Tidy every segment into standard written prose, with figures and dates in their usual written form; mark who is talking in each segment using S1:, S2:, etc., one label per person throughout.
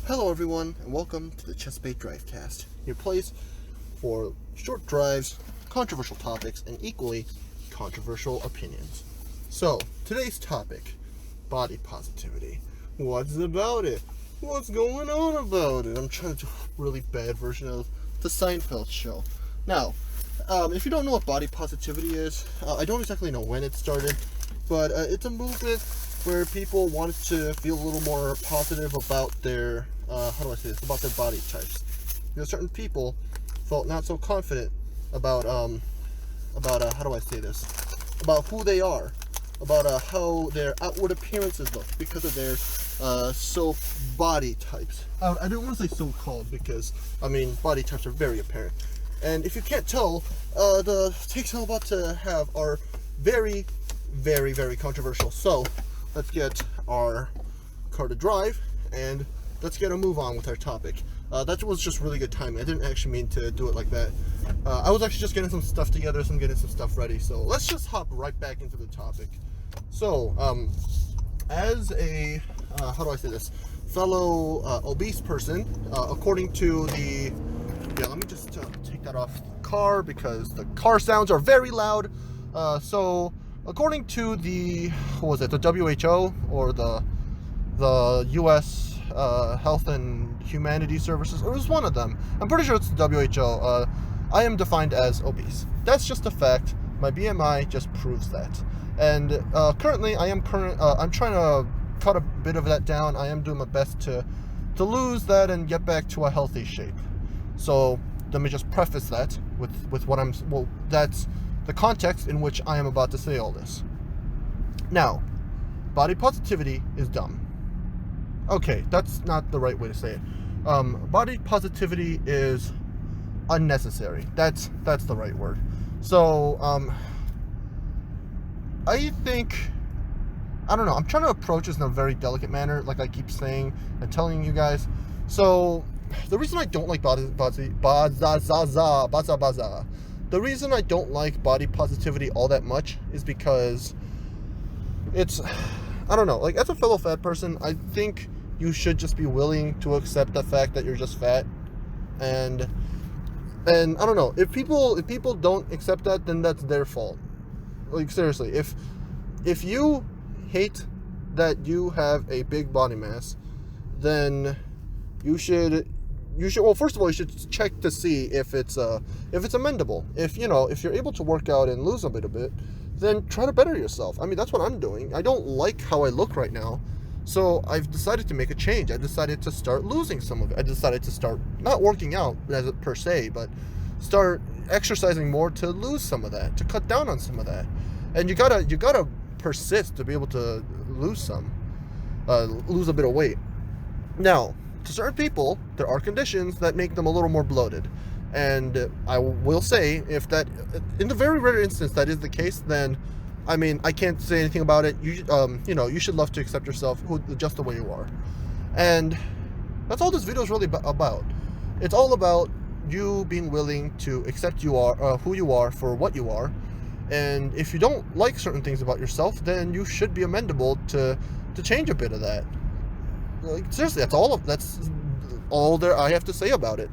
S1: Hello everyone, and welcome to the Chessbait Drivecast, your place for short drives, controversial topics, and equally controversial opinions. So, today's topic, body positivity. What's about it? What's going on about it? I'm trying to do a really bad version of the Seinfeld show. Now, if you don't know what body positivity is, I don't exactly know when it started, but it's a movement where people wanted to feel a little more positive about their, about their body types. Certain people felt not so confident about about who they are, about how their outward appearances look because of their body types. I don't want to say so-called because, body types are very apparent. And if you can't tell, the takes I'm about to have are very, very, very controversial. So, let's get our car to drive, and let's get a move on with our topic. That was just really good timing. I didn't actually mean to do it like that. I was actually just getting some stuff together, getting some stuff ready. So let's just hop right back into the topic. So, as a, fellow obese person, according to the, let me just take that off the car because the car sounds are very loud. So, according to the, the WHO or the U.S. Health and Humanity Services, it was one of them. I'm pretty sure it's the WHO. I am defined as obese. That's just a fact. My BMI just proves that. And currently, I'm trying to cut a bit of that down. I am doing my best to lose that and get back to a healthy shape. So let me just preface that with what that's the context in which I am about to say all this. Now, body positivity is dumb. Okay, that's not the right way to say it. Body positivity is unnecessary. That's the right word. So, I don't know, I'm trying to approach this in a very delicate manner, like I keep saying and telling you guys. So, the reason I don't like the reason I don't like body positivity all that much is because it's, I don't know, like as a fellow fat person, I think you should just be willing to accept the fact that you're just fat. And I don't know, if people don't accept that, then that's their fault. Like seriously, if you hate that you have a big body mass, then you should well, first of all, you should check to see if it's amendable. If you're able to work out and lose a bit, then try to better yourself. That's what I'm doing. I don't like how I look right now, so I've decided to make a change. I decided to start losing some of it. I decided to start not working out as per se, but start exercising more to lose some of that, to cut down on some of that. And you gotta persist to be able to lose a bit of weight. Now, to certain people, there are conditions that make them a little more bloated. And I will say, if that, in the very rare instance that is the case, then, I can't say anything about it. You should love to accept yourself just the way you are. And that's all this video is really about. It's all about you being willing to accept who you are for what you are. And if you don't like certain things about yourself, then you should be amendable to change a bit of that. Like, seriously, that's all there I have to say about it.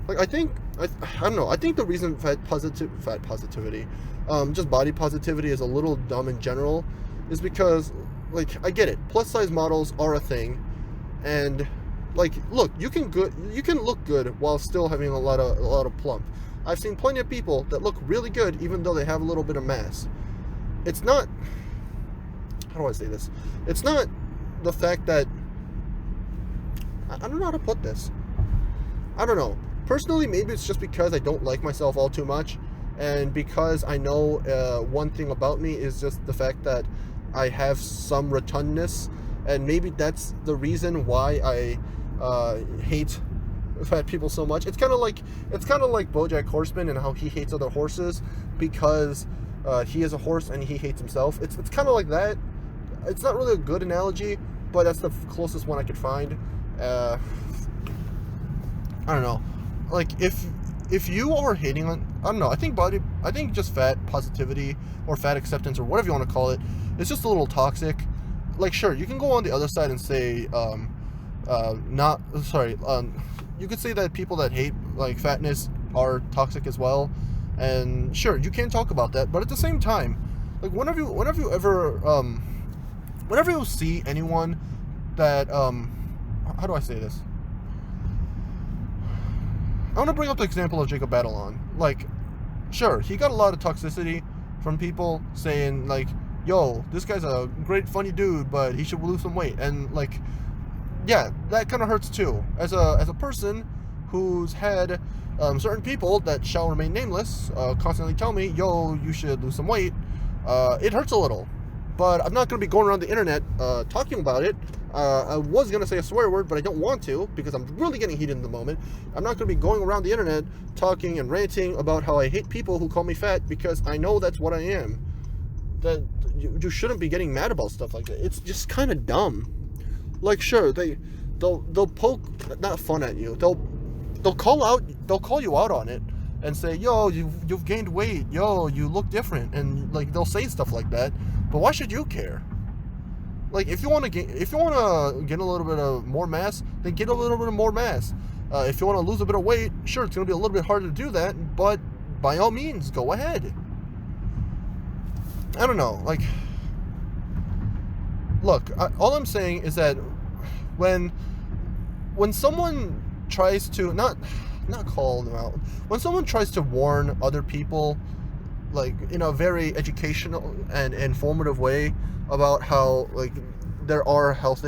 S1: Like, I don't know, I think the reason fat positivity, just body positivity is a little dumb in general is because, like, I get it, plus size models are a thing, and like, look, you can look good while still having a lot of plump. I've seen plenty of people that look really good even though they have a little bit of mass. It's not, how do I say this? It's not the fact that, I don't know how to put this. I don't know. Personally, maybe it's just because I don't like myself all too much, and because I know one thing about me is just the fact that I have some rotundness, and maybe that's the reason why I hate fat people so much. It's kind of like BoJack Horseman and how he hates other horses because he is a horse and he hates himself. It's kind of like that. It's not really a good analogy, but that's the closest one I could find. I don't know, like if you are hating on, I don't know, I think just fat positivity or fat acceptance or whatever you want to call it, it's just a little toxic. Like, sure, you can go on the other side and say not sorry. You could say that people that hate like fatness are toxic as well, and sure, you can talk about that. But at the same time, like whenever you see anyone that how do I say this? I want to bring up the example of Jacob Batalon. Like, sure, he got a lot of toxicity from people saying like, yo, this guy's a great funny dude, but he should lose some weight. And like, yeah, that kind of hurts too. As a person who's had certain people that shall remain nameless constantly tell me, yo, you should lose some weight, it hurts a little. But I'm not going to be going around the internet talking about it. I was going to say a swear word, but I don't want to because I'm really getting heated in the moment. I'm not going to be going around the internet talking and ranting about how I hate people who call me fat because I know that's what I am. That you shouldn't be getting mad about stuff like that. It's just kind of dumb. Like, sure, they'll poke not fun at you. They'll call you out on it and say, yo, you've gained weight. Yo, you look different, and like they'll say stuff like that. But why should you care? Like, if you want to get a little bit of more mass, then get a little bit of more mass. If you want to lose a bit of weight, sure, it's going to be a little bit harder to do that, but by all means, go ahead. I don't know. Like, look, all I'm saying is that when someone tries to not call them out, when someone tries to warn other people, like in a very educational and informative way about how like there are health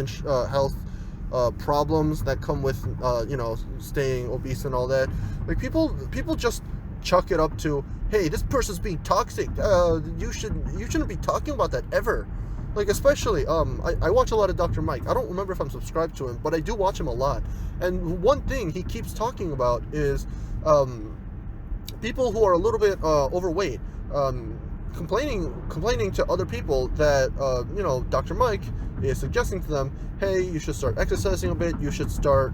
S1: problems that come with staying obese and all that, like people just chalk it up to, hey, this person's being toxic, you shouldn't be talking about that ever. Like, especially I watch a lot of Dr. Mike. I don't remember if I'm subscribed to him, but I do watch him a lot. And one thing he keeps talking about is people who are a little bit overweight, complaining to other people that Dr. Mike is suggesting to them, hey, you should start exercising a bit, you should start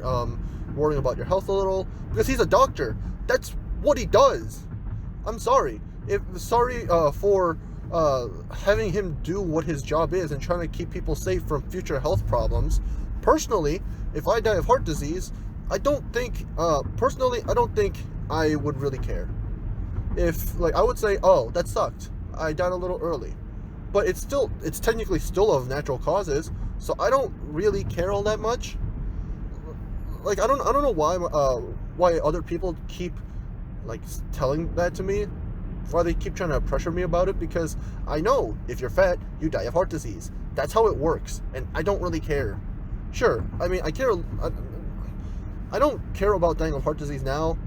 S1: worrying about your health a little, because he's a doctor. That's what he does. I'm sorry for having him do what his job is and trying to keep people safe from future health problems. Personally, if I die of heart disease, I don't think I would really care. If, like, I would say, oh, that sucked, I died a little early, but it's technically still of natural causes, so I don't really care all that much. Like, I don't know why other people keep like telling that to me, why they keep trying to pressure me about it, because I know if you're fat, you die of heart disease. That's how it works, and I don't really care. Sure, I mean, I don't care about dying of heart disease now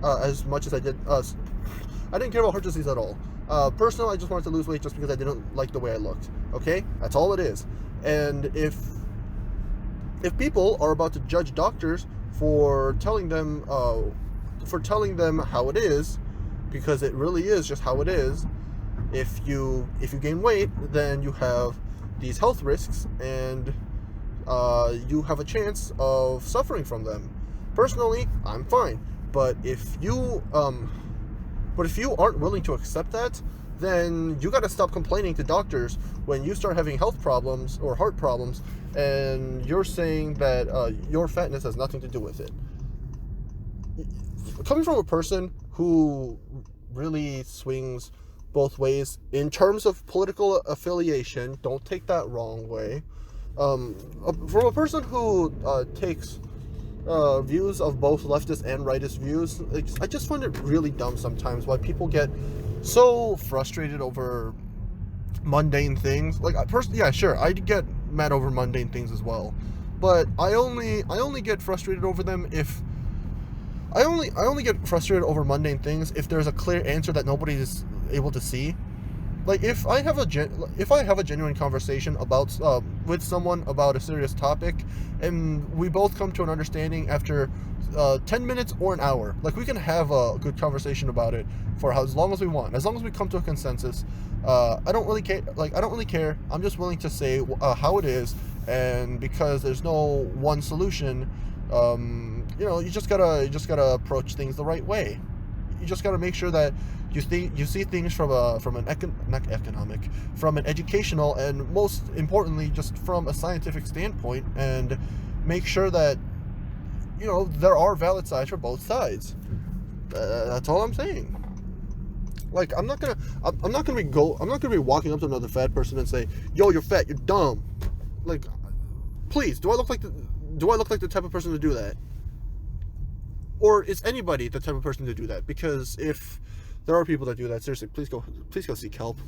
S1: as much as I did. I didn't care about heart disease at all. Personally, I just wanted to lose weight just because I didn't like the way I looked. Okay, that's all it is. And if people are about to judge doctors for telling them how it is, because it really is just how it is. If you gain weight, then you have these health risks, and you have a chance of suffering from them. Personally, I'm fine. But if you aren't willing to accept that, then you got to stop complaining to doctors when you start having health problems or heart problems, and you're saying that your fatness has nothing to do with it. Coming from a person who really swings both ways in terms of political affiliation, don't take that wrong way. From a person who takes views of both leftist and rightist views, I just find it really dumb sometimes why people get so frustrated over mundane things. Like, yeah, sure, I get mad over mundane things as well, but I only get frustrated over them if I only get frustrated over mundane things if there's a clear answer that nobody is able to see. Like, if I have a genuine conversation about with someone about a serious topic, and we both come to an understanding after 10 minutes or an hour, like, we can have a good conversation about it for as long as we want, as long as we come to a consensus. I don't really care. I'm just willing to say how it is, and because there's no one solution, you just gotta approach things the right way. You just gotta make sure that you see things from an educational, and most importantly, just from a scientific standpoint, and make sure that, you know, there are valid sides for both sides. That's all I'm saying. Like, I'm not gonna be walking up to another fat person and say, "Yo, you're fat, you're dumb." Like, please, do I look like the type of person to do that? Or is anybody the type of person to do that? Because if there are people that do that, seriously, please go seek help.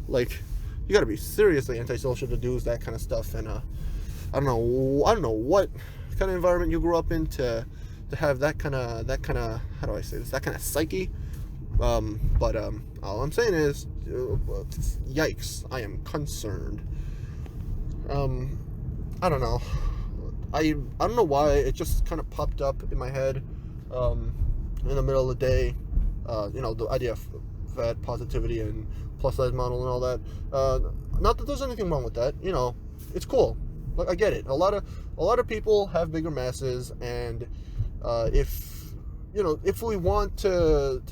S1: Like, you gotta be seriously antisocial to do that kind of stuff. And I don't know what kind of environment you grew up in to have that kind of how do I say this, that kind of psyche. But all I'm saying is, yikes, I am concerned. I don't know. I don't know why it just kind of popped up in my head in the middle of the day. You know, the idea of fat positivity and plus size model and all that. Not that there's anything wrong with that. You know, it's cool. Like, I get it. A lot of people have bigger masses, and if we want to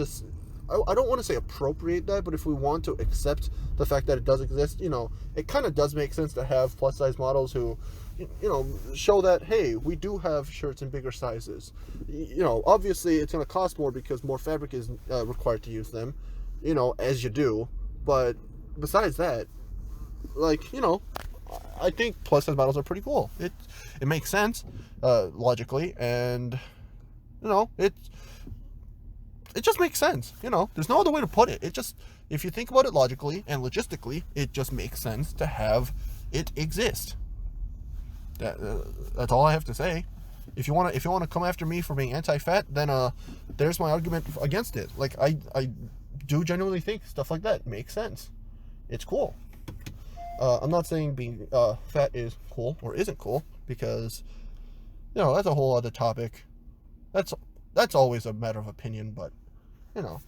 S1: I don't want to say appropriate that, but if we want to accept the fact that it does exist, you know, it kind of does make sense to have plus size models who, you know, show that, hey, we do have shirts in bigger sizes. You know, obviously it's going to cost more because more fabric is required to use them, you know, as you do. But besides that, like, you know, I think plus size models are pretty cool. It makes sense logically, and, you know, it just makes sense. You know, there's no other way to put it. It just, if you think about it logically and logistically, it just makes sense to have it exist. That's all I have to say. If you want to come after me for being anti-fat, then there's my argument against it. Like, I do genuinely think stuff like that makes sense. It's cool. I'm not saying being fat is cool or isn't cool, because, you know, that's a whole other topic. That's always a matter of opinion, but, you know,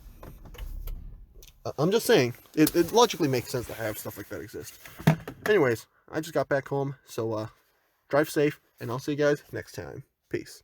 S1: I'm just saying it logically makes sense to have stuff like that exist. Anyways, I just got back home, so drive safe, and I'll see you guys next time. Peace.